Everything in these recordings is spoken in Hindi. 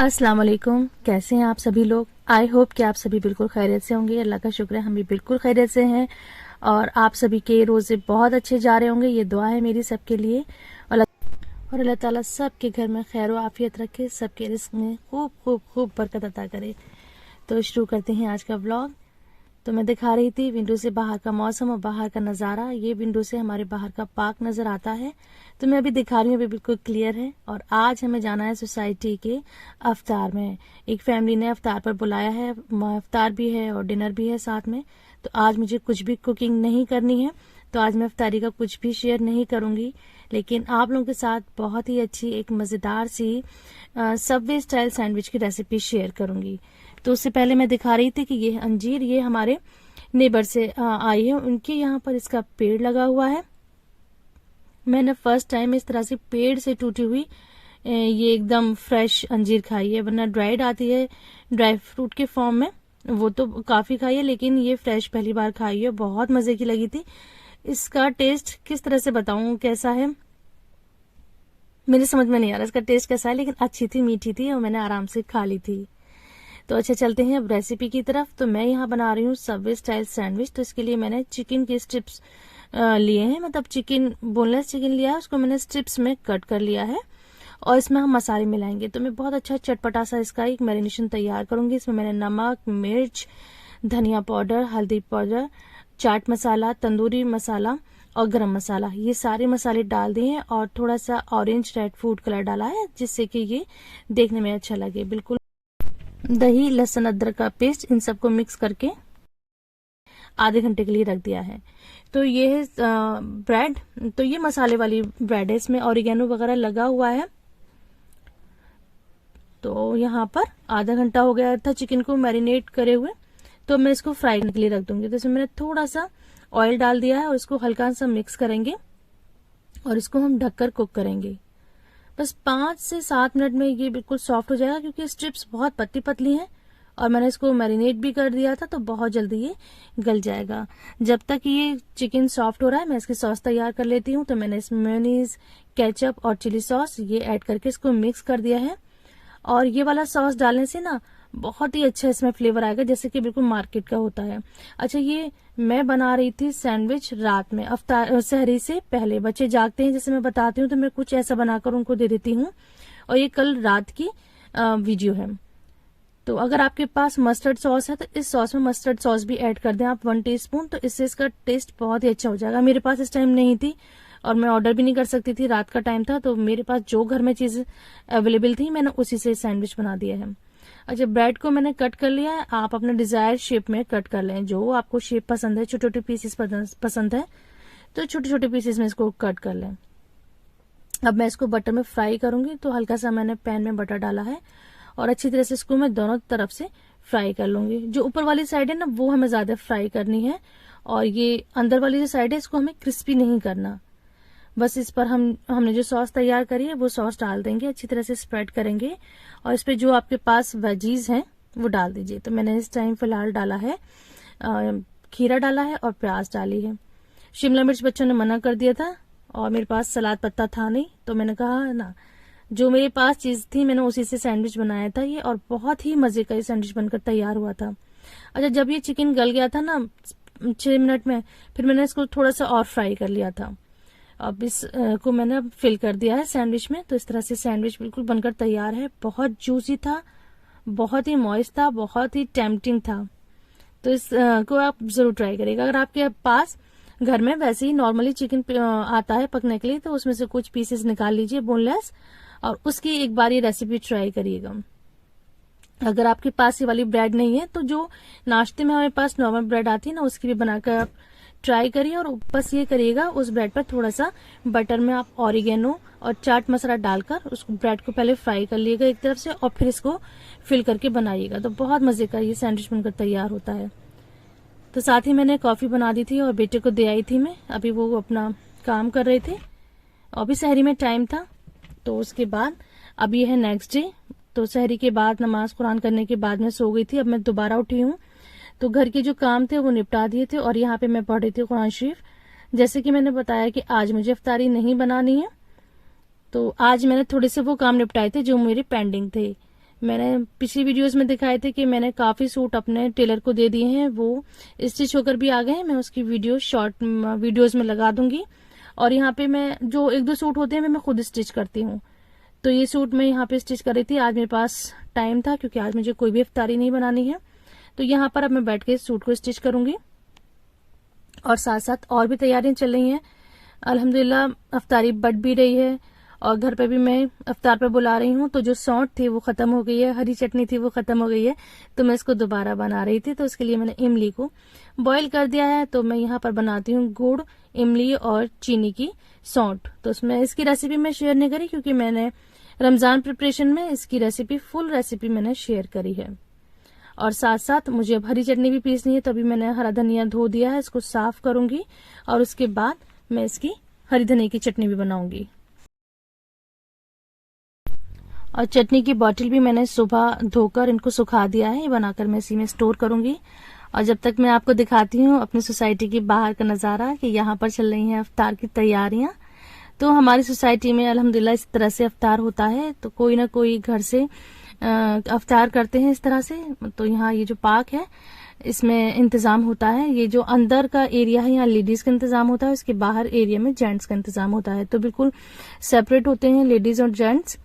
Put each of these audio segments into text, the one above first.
अस्सलाम वालेकुम, कैसे हैं आप सभी लोग। आई होप कि आप सभी बिल्कुल खैरियत से होंगे। अल्लाह का शुक्र है हम भी बिल्कुल खैरियत से हैं और आप सभी के रोजे बहुत अच्छे जा रहे होंगे। ये दुआ है मेरी सबके लिए और अल्लाह ताला सबके घर में खैर आफियत रखे, सबके रिस्क में खूब खूब खूब बरकत अता करे। तो शुरू करते हैं आज का व्लॉग। तो मैं दिखा रही थी विंडो से बाहर का मौसम और बाहर का नज़ारा। ये विंडो से हमारे बाहर का पार्क नज़र आता है। तो मैं अभी दिखा रही हूँ, अभी बिल्कुल क्लियर है। और आज हमें जाना है सोसाइटी के अफ्तार में। एक फैमिली ने अफ्तार पर बुलाया है, अफ्तार भी है और डिनर भी है साथ में। तो आज मुझे कुछ भी कुकिंग नहीं करनी है, तो आज मैं अफ्तारी का कुछ भी शेयर नहीं करूंगी, लेकिन आप लोगों के साथ बहुत ही अच्छी एक मज़ेदार सी सबवे स्टाइल सैंडविच की रेसिपी शेयर करूंगी। तो उससे पहले मैं दिखा रही थी कि ये अंजीर ये हमारे नेबर से आई है, उनके यहाँ पर इसका पेड़ लगा हुआ है। मैंने फर्स्ट टाइम इस तरह से पेड़ से टूटी हुई ये एकदम फ्रेश अंजीर खाई है, वरना ड्राइड आती है ड्राई फ्रूट के फॉर्म में, वो तो काफी खाई है, लेकिन ये फ्रेश पहली बार खाई है। बहुत मजे की लगी थी। इसका टेस्ट किस तरह से बताऊं कैसा है, मेरी समझ में नहीं आ रहा इसका टेस्ट कैसा है, लेकिन अच्छी थी, मीठी थी और मैंने आराम से खा ली थी। तो अच्छा चलते हैं अब रेसिपी की तरफ। तो मैं यहाँ बना रही हूँ सबवे स्टाइल सैंडविच। तो इसके लिए मैंने चिकन के स्ट्रिप्स लिए हैं, मतलब चिकन बोनलेस चिकन लिया है, उसको मैंने स्ट्रिप्स में कट कर लिया है और इसमें हम मसाले मिलाएंगे। तो मैं बहुत अच्छा चटपटा सा इसका एक मैरिनेशन तैयार करूंगी। इसमें मैंने नमक, मिर्च, धनिया पाउडर, हल्दी पाउडर, चाट मसाला, तंदूरी मसाला और गरम मसाला, ये सारे मसाले डाल दिए हैं और थोड़ा सा ऑरेंज रेड फूड कलर डाला है, जिससे कि ये देखने में अच्छा लगे। बिल्कुल दही, लहसुन, अदरक का पेस्ट, इन सबको मिक्स करके आधे घंटे के लिए रख दिया है। तो ये है ब्रेड, तो ये मसाले वाली ब्रेड है, इसमें ऑरिगेनो वगैरह लगा हुआ है। तो यहाँ पर आधा घंटा हो गया था चिकन को मैरिनेट करे हुए, तो मैं इसको फ्राई करने के लिए रख दूंगी। तो इसमें मैंने थोड़ा सा ऑयल डाल दिया है और इसको हल्का सा मिक्स करेंगे और इसको हम ढककर कुक करेंगे। बस 5 से 7 मिनट में ये बिल्कुल सॉफ्ट हो जाएगा, क्योंकि स्ट्रिप्स बहुत पतली पतली हैं और मैंने इसको मैरिनेट भी कर दिया था, तो बहुत जल्दी ये गल जाएगा। जब तक ये चिकन सॉफ्ट हो रहा है मैं इसकी सॉस तैयार कर लेती हूँ। तो मैंने इसमें मेयोनीज, केचप और चिली सॉस ये ऐड करके इसको मिक्स कर दिया है। और ये वाला सॉस डालने से ना बहुत ही अच्छा इसमें फ्लेवर आएगा, जैसे कि बिल्कुल मार्केट का होता है। अच्छा, ये मैं बना रही थी सैंडविच रात में, अफ्तार सहरी से पहले। बच्चे जागते हैं जैसे मैं बताती हूँ, तो मैं कुछ ऐसा बनाकर उनको दे देती हूँ। और ये कल रात की वीडियो है। तो अगर आपके पास मस्टर्ड सॉस है तो इस सॉस में मस्टर्ड सॉस भी ऐड कर दें आप 1 टीस्पून, तो इससे इसका टेस्ट बहुत ही अच्छा हो जाएगा। मेरे पास इस टाइम नहीं थी और मैं ऑर्डर भी नहीं कर सकती थी, रात का टाइम था, तो मेरे पास जो घर में चीज अवेलेबल थी मैंने उसी से सैंडविच बना दिया है। अच्छा, ब्रेड को मैंने कट कर लिया है। आप अपने डिजायर शेप में कट कर लें, जो आपको शेप पसंद है, छोटे छोटे पीसेस पसंद है तो छोटे छोटे पीसेस में इसको कट कर लें। अब मैं इसको बटर में फ्राई करूंगी। तो हल्का सा मैंने पैन में बटर डाला है और अच्छी तरह से इसको मैं दोनों तरफ से फ्राई कर लूंगी। जो ऊपर वाली साइड है ना, वो हमें ज्यादा फ्राई करनी है और ये अंदर वाली जो साइड है इसको हमें क्रिस्पी नहीं करना। बस इस पर हमने जो सॉस तैयार करी है वो सॉस डाल देंगे, अच्छी तरह से स्प्रेड करेंगे और इस पे जो आपके पास वेजीज हैं वो डाल दीजिए। तो मैंने इस टाइम फिलहाल डाला है खीरा डाला है और प्याज डाली है। शिमला मिर्च बच्चों ने मना कर दिया था और मेरे पास सलाद पत्ता था नहीं, तो मैंने कहा ना जो मेरे पास चीज थी मैंने उसी से सैंडविच बनाया था ये, और बहुत ही मजे का ये सैंडविच बनकर तैयार हुआ था। अच्छा, जब ये चिकन गल गया था ना 6 मिनट में, फिर मैंने इसको थोड़ा सा और फ्राई कर लिया था। अब इस को मैंने फिल कर दिया है सैंडविच में। तो इस तरह से सैंडविच बिल्कुल बनकर तैयार है। बहुत जूसी था, बहुत ही मॉइस्ट था, बहुत ही टेम्पटिंग था। तो इस को आप जरूर ट्राई करिएगा। अगर आपके पास घर में वैसे ही नॉर्मली चिकन आता है पकने के लिए, तो उसमें से कुछ पीसेस निकाल लीजिए बोनलेस, और उसकी एक बार ये रेसिपी ट्राई करिएगा। अगर आपके पास ये वाली ब्रेड नहीं है तो जो नाश्ते में हमारे पास नॉर्मल ब्रेड आती है ना, उसकी भी बनाकर आप ट्राई करिए। और बस ये करिएगा, उस ब्रेड पर थोड़ा सा बटर में आप ऑरिगेनो और चाट मसाला डालकर उस ब्रेड को पहले फ्राई कर लीजिएगा एक तरफ से, और फिर इसको फिल करके बनाइएगा। तो बहुत मजे का ये सैंडविच बनकर तैयार होता है। तो साथ ही मैंने कॉफी बना दी थी और बेटे को दे आई थी मैं। अभी वो अपना काम कर रहे थे, अभी सहरी में टाइम था। तो उसके बाद अभी है नेक्स्ट डे। तो सहरी के बाद नमाज कुरान करने के बाद मैं सो गई थी। अब मैं दोबारा उठी हूँ, तो घर के जो काम थे वो निपटा दिए थे, और यहाँ पे मैं पढ़ रही थी कुरान शरीफ। जैसे कि मैंने बताया कि आज मुझे इफ्तारी नहीं बनानी है, तो आज मैंने थोड़े से वो काम निपटाए थे जो मेरे पेंडिंग थे। मैंने पिछली वीडियोस में दिखाए थे कि मैंने काफी सूट अपने टेलर को दे दिए हैं, वो स्टिच होकर भी आ गए हैं। मैं उसकी वीडियो शॉर्ट वीडियोस में लगा दूंगी। और यहाँ पे मैं जो एक दो सूट होते हैं मैं खुद स्टिच करती हूँ। तो ये सूट मैं यहाँ पे स्टिच कर रही थी। आज मेरे पास टाइम था क्योंकि आज मुझे कोई भी इफ्तारी नहीं बनानी है। तो यहाँ पर अब मैं बैठ के इस सूट को स्टिच करूंगी, और साथ साथ और भी तैयारियां चल रही हैं। अल्हम्दुलिल्लाह इफ्तारी बढ़ भी रही है, और घर पे भी मैं इफ्तार पे बुला रही हूँ। तो जो सौंठ थी वो खत्म हो गई है, हरी चटनी थी वो खत्म हो गई है, तो मैं इसको दोबारा बना रही थी। तो उसके लिए मैंने इमली को बॉईल कर दिया है। तो मैं यहाँ पर बनाती हूँ गुड़, इमली और चीनी की सौंठ। तो उसमें इसकी रेसिपी मैं शेयर नहीं करी क्योंकि मैंने रमजान प्रिपरेशन में इसकी रेसिपी फुल रेसिपी मैंने शेयर करी है। और साथ साथ मुझे अब हरी चटनी भी पीसनी है, तो अभी मैंने हरा धनिया धो दिया है, इसको साफ करूंगी और उसके बाद मैं इसकी हरी धनिया की चटनी भी बनाऊंगी। और चटनी की बोतल भी मैंने सुबह धोकर इनको सुखा दिया है, ये बनाकर मैं इसी में स्टोर करूंगी। और जब तक मैं आपको दिखाती हूँ अपनी सोसाइटी के बाहर का नजारा कि यहाँ पर चल रही हैं इफ्तार की तैयारियां। तो हमारी सोसाइटी में अल्हम्दुलिल्लाह इस तरह से इफ्तार होता है, तो कोई ना कोई घर से इफ्तार करते हैं इस तरह से। तो यहाँ ये जो पार्क है इसमें इंतजाम होता है, ये जो अंदर का एरिया है यहाँ लेडीज का इंतजाम होता है, इसके बाहर एरिया में जेंट्स का इंतजाम होता है। तो बिल्कुल सेपरेट होते हैं लेडीज और जेंट्स।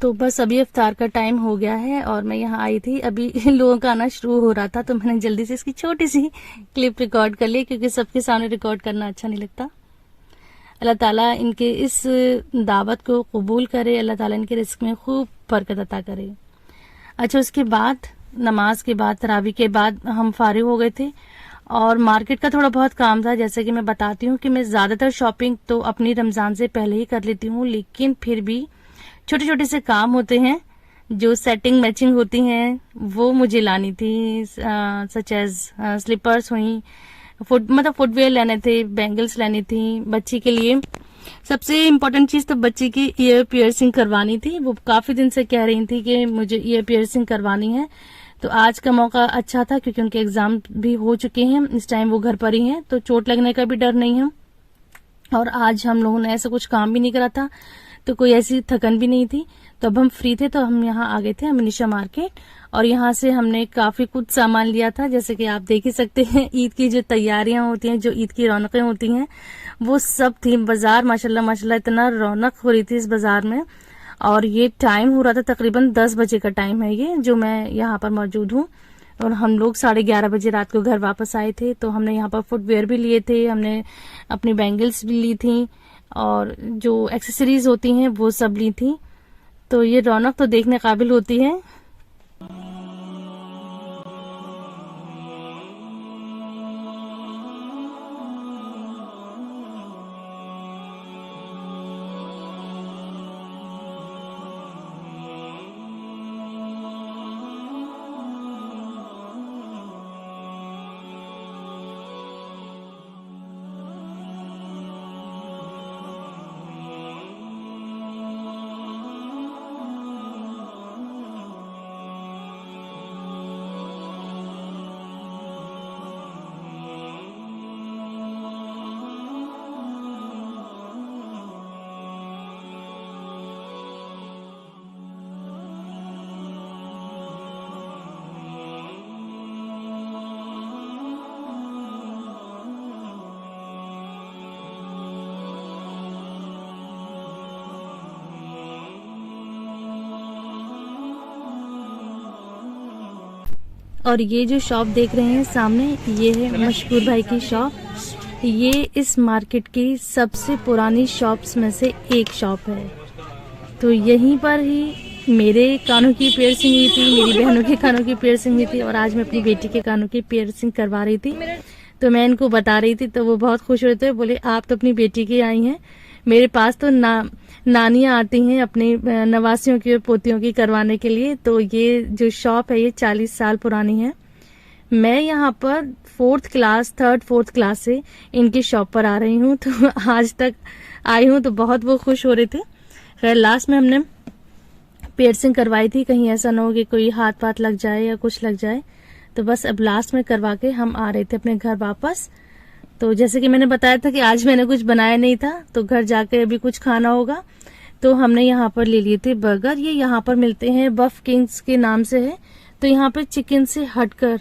तो बस अभी इफ्तार का टाइम हो गया है और मैं यहाँ आई थी, अभी लोगों का आना शुरू हो रहा था, तो मैंने जल्दी से इसकी छोटी सी क्लिप रिकॉर्ड कर ली क्योंकि सबके सामने रिकॉर्ड करना अच्छा नहीं लगता। अल्लाह ताला इनके इस दावत को कबूल करे, अल्लाह ताला इनके रिस्क में खूब बरकत अता करे। अच्छा, उसके बाद नमाज के बाद तरावी के बाद हम फारिग हो गए थे और मार्केट का थोड़ा बहुत काम था। जैसे कि मैं बताती हूँ कि मैं ज्यादातर शॉपिंग तो अपनी रमजान से पहले ही कर लेती हूँ, लेकिन फिर भी छोटे छोटे से काम होते हैं जो सेटिंग मैचिंग होती हैं वो मुझे लानी थी। सच एज स्लीपर्स हुई, फुटवेयर लेने थे, बैंगल्स लेनी थी बच्ची के लिए। सबसे इम्पोर्टेंट चीज तो बच्ची की ईयर पियर्सिंग करवानी थी। वो काफी दिन से कह रही थी कि मुझे ईयर पियर्सिंग करवानी है, तो आज का मौका अच्छा था क्योंकि उनके एग्जाम भी हो चुके हैं। इस टाइम वो घर पर ही हैं, तो चोट लगने का भी डर नहीं है। और आज हम लोगों ने ऐसा कुछ काम भी नहीं करा था, तो कोई ऐसी थकन भी नहीं थी। तो अब हम फ्री थे, तो हम यहाँ आ गए थे अमीनिशा मार्केट, और यहाँ से हमने काफी कुछ सामान लिया था। जैसे कि आप देख ही सकते हैं ईद की जो तैयारियां होती हैं, जो ईद की रौनकें होती हैं, वो सब थी। बाजार माशाल्लाह माशाल्लाह इतना रौनक हो रही थी इस बाजार में। और ये टाइम हो रहा था तकरीबन 10 बजे का टाइम है ये जो मैं यहाँ पर मौजूद हूँ। और हम लोग 11:30 बजे रात को घर वापस आए थे। तो हमने यहाँ पर फुटवेयर भी लिए थे, हमने अपनी बैंगल्स भी ली थी और जो एक्सेसरीज होती हैं वो सब ली थी। तो ये रौनक तो देखने काबिल होती है। और ये जो शॉप देख रहे हैं सामने, ये है मशकूर भाई की शॉप। ये इस मार्केट की सबसे पुरानी शॉप्स में से एक शॉप है। तो यहीं पर ही मेरे कानों की पियर्सिंग हुई थी, मेरी बहनों के कानों की पियर्सिंग हुई थी, और आज मैं अपनी बेटी के कानों की पियर्सिंग करवा रही थी। तो मैं इनको बता रही थी तो वो बहुत खुश हुए थे, बोले आप तो अपनी बेटी की आई हैं, मेरे पास तो नानियां आती हैं अपनी नवासियों की और पोतियों की करवाने के लिए। तो ये जो शॉप है ये 40 साल पुरानी है। मैं यहाँ पर थर्ड फोर्थ क्लास से इनकी शॉप पर आ रही हूँ, तो आज तक आई हूँ तो बहुत वो खुश हो रहे थे। खैर लास्ट में हमने पियर्सिंग करवाई थी, कहीं ऐसा ना हो कि कोई हाथ पाथ लग जाए या कुछ लग जाए, तो बस अब लास्ट में करवा के हम आ रहे थे अपने घर वापस। तो जैसे कि मैंने बताया था कि आज मैंने कुछ बनाया नहीं था, तो घर जाके अभी कुछ खाना होगा, तो हमने यहाँ पर ले लिए थे बर्गर। ये यहाँ पर मिलते हैं, बफ किंग्स के नाम से है। तो यहाँ पे चिकन से हटकर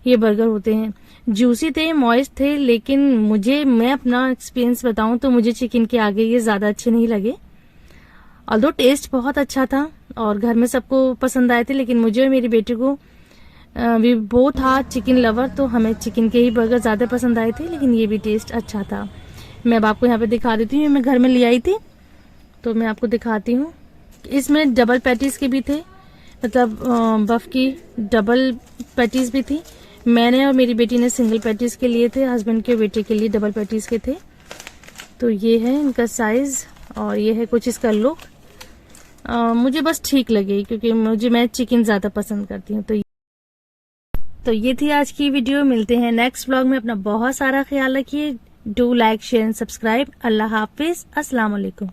ये बर्गर होते हैं, जूसी थे, मॉइस्ट थे, लेकिन मैं अपना एक्सपीरियंस बताऊं तो मुझे चिकन के आगे ये ज्यादा अच्छे नहीं लगे। ऑल्दो टेस्ट बहुत अच्छा था और घर में सबको पसंद आए थे, लेकिन मुझे और मेरी बेटी को भी वो था चिकन लवर, तो हमें चिकन के ही बर्गर ज्यादा पसंद आए थे, लेकिन ये भी टेस्ट अच्छा था। मैं अब आपको यहाँ पे दिखा देती हूँ, मैं घर में ले आई थी तो मैं आपको दिखाती हूँ। इसमें डबल पैटीज के भी थे, मतलब बफ की डबल पैटीज भी थी। मैंने और मेरी बेटी ने सिंगल पैटीज के लिए थे, हस्बैंड के बेटे के लिए डबल पैटीज के थे। तो ये है इनका साइज और ये है कुछ इसका लुक। मुझे बस ठीक लगे क्योंकि मैं चिकन ज्यादा पसंद करती हूँ। तो ये थी आज की वीडियो। मिलते हैं नेक्स्ट व्लॉग में। अपना बहुत सारा ख्याल रखिए। Do like, share and subscribe. अल्लाह हाफिज। अस्सलाम वालेकुम।